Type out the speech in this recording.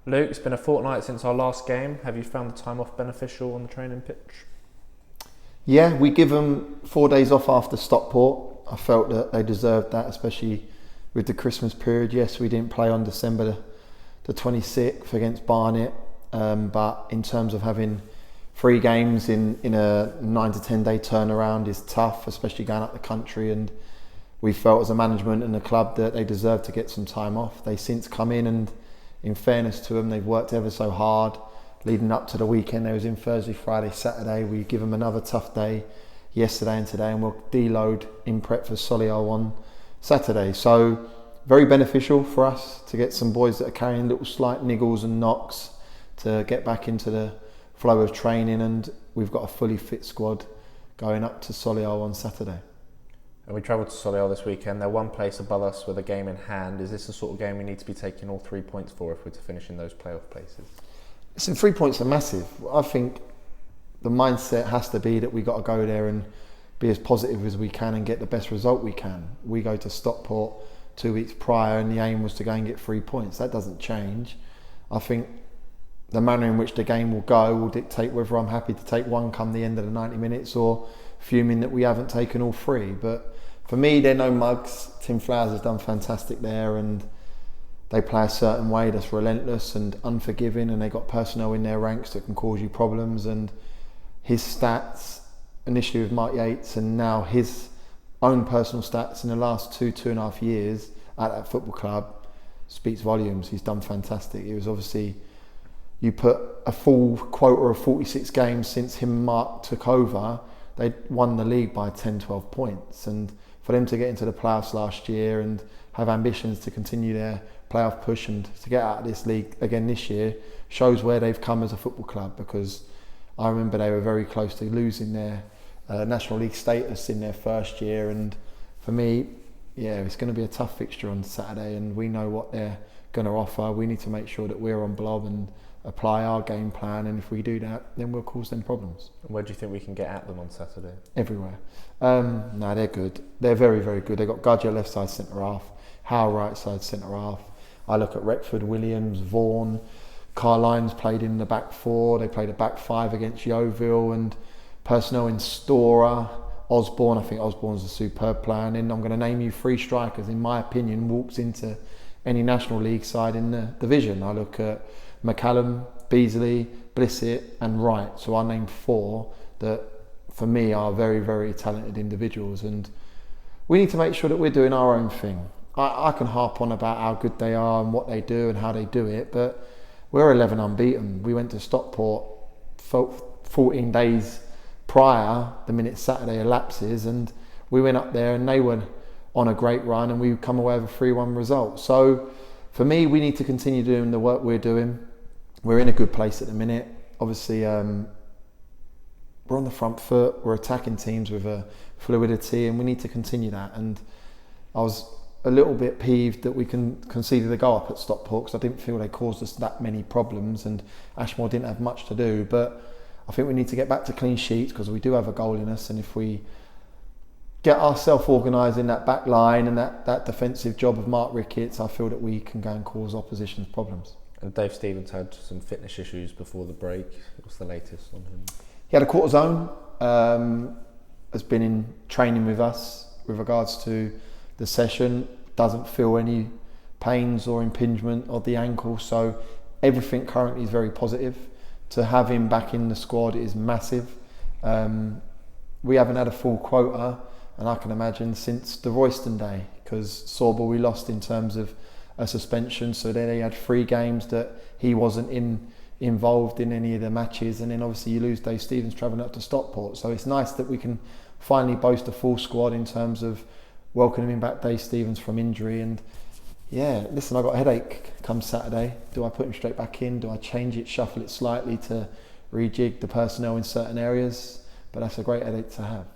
Luke, it's been a fortnight since our last game. Have you found the time off beneficial on the training pitch? Yeah, we give them 4 days off after Stockport. I felt that they deserved that, especially with the Christmas period. Yes, we didn't play on December the 26th against Barnet, but in terms of having 3 games in a 9 to 10 day turnaround is tough, especially going up the country, and we felt as a management and the club that they deserved to get some time off. They since come in, and in fairness to them, they've worked ever so hard leading up to the weekend. They was in Thursday, Friday, Saturday. We give them another tough day yesterday and today, and we'll deload in prep for Solihull on Saturday. So very beneficial for us to get some boys that are carrying little slight niggles and knocks to get back into the flow of training, and we've got a fully fit squad going up to Solihull on Saturday. And we travel to Solihull this weekend. They're one place above us with a game in hand. Is this the sort of game we need to be taking all 3 points for if we're to finish in those playoff places? Listen, 3 points are massive. I think the mindset has to be that we got to go there and be as positive as we can and get the best result we can. We go to Stockport 2 weeks prior, and the aim was to go and get 3 points. That doesn't change. I think the manner in which the game will go will dictate whether I'm happy to take one come the end of the 90 minutes or fuming that we haven't taken all 3. But for me, they're no mugs. Tim Flowers has done fantastic there, and they play a certain way that's relentless and unforgiving, and they got personnel in their ranks that can cause you problems. And his stats, initially with Mark Yates, and now his own personal stats in the last 2.5 years at that football club speaks volumes. He's done fantastic. It was obviously, you put a full quota of 46 games since him and Mark took over, they won the league by 10-12 points. And for them to get into the playoffs last year and have ambitions to continue their playoff push and to get out of this league again this year shows where they've come as a football club, because I remember they were very close to losing their National League status in their first year. And for me, yeah, it's going to be a tough fixture on Saturday, and we know what they're going to offer. We need to make sure that we're on blob and apply our game plan, and if we do that, then we'll cause them problems. And where do you think we can get at them on Saturday? Everywhere. No, they're good. They're very, very good. They've got Gudger left side centre half, Howe right side centre half. I look at Retford, Williams, Vaughan. Carline's played in the back 4. They played a back 5 against Yeovil, and personnel in Storer, Osborne. I think Osborne's a superb player. And then I'm going to name you 3 strikers, in my opinion, walks into any National League side in the division. I look at McCallum, Beasley, Blissett and Wright. So I named 4 that for me are very, very talented individuals, and we need to make sure that we're doing our own thing. I can harp on about how good they are and what they do and how they do it, but we're 11 unbeaten. We went to Stockport 14 days prior, the minute Saturday elapses, and we went up there and they were on a great run, and we come away with a 3-1 result. So for me, we need to continue doing the work we're doing. We're in a good place at the minute. Obviously, we're on the front foot. We're attacking teams with a fluidity, and we need to continue that. And I was a little bit peeved that we conceded a goal up at Stockport, because I didn't feel they caused us that many problems, and Ashmore didn't have much to do. But I think we need to get back to clean sheets, because we do have a goal in us, and if we get ourselves organised in that back line and that defensive job of Mark Ricketts, I feel that we can go and cause opposition's problems. And Dave Stevens had some fitness issues before the break. What's the latest on him? He had a cortisone, has been in training with us with regards to the session, doesn't feel any pains or impingement of the ankle, so everything currently is very positive. To have him back in the squad is massive. We haven't had a full quota, and I can imagine since the Royston day, because Sorbo we lost in terms of a suspension, so then he had 3 games that he wasn't involved in any of the matches, and then obviously you lose Dave Stevens travelling up to Stockport. So it's nice that we can finally boast a full squad in terms of welcoming back Dave Stevens from injury. And yeah, listen, I got a headache come Saturday. Do I put him straight back in? Do I change it, shuffle it slightly to rejig the personnel in certain areas? But that's a great headache to have.